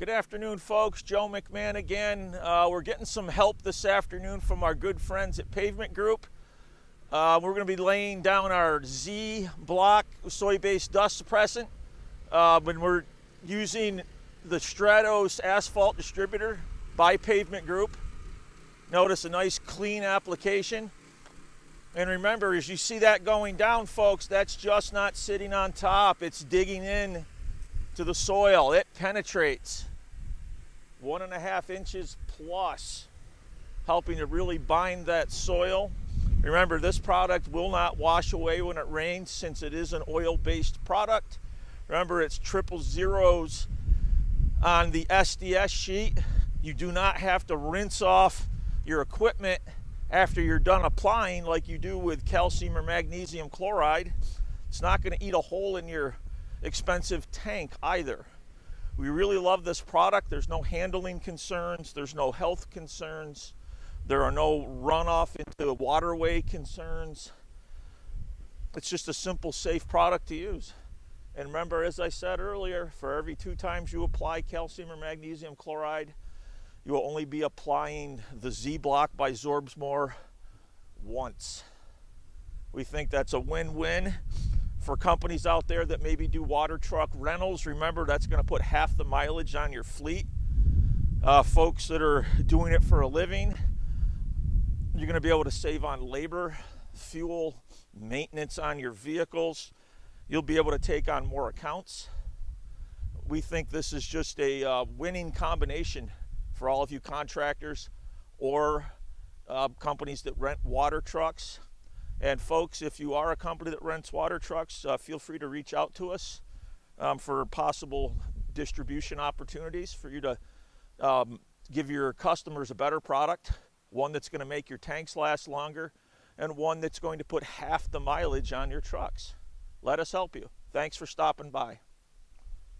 Good afternoon, folks. Joe McMahon again. We're getting some help this afternoon from our good friends at Pavement Group. We're going to be laying down our Z-Bloc soy-based dust suppressant. When we're using the Stratos asphalt distributor by Pavement Group. Notice a nice clean application. And remember, as you see that going down, folks, that's just not sitting on top. It's digging in to the soil. It penetrates 1.5 inches plus, helping to really bind that soil. Remember, this product will not wash away when it rains since it is an oil-based product. Remember, it's 000s on the SDS sheet. You do not have to rinse off your equipment after you're done applying like you do with calcium or magnesium chloride. It's not going to eat a hole in your expensive tank either. We really love this product. There's no handling concerns. There's no health concerns. There are no runoff into waterway concerns. It's just a simple, safe product to use. And remember, as I said earlier, for every 2 times you apply calcium or magnesium chloride, you will only be applying the Z-Bloc by ZorbsMORE once. We think that's a win-win for companies out there that maybe do water truck rentals. Remember, that's going to put half the mileage on your fleet. Folks that are doing it for a living, you're going to be able to save on labor, fuel, maintenance on your vehicles. You'll be able to take on more accounts. We think this is just a winning combination for all of you contractors or companies that rent water trucks. And folks, if you are a company that rents water trucks, feel free to reach out to us for possible distribution opportunities for you to give your customers a better product, one that's going to make your tanks last longer, and one that's going to put half the mileage on your trucks. Let us help you. Thanks for stopping by.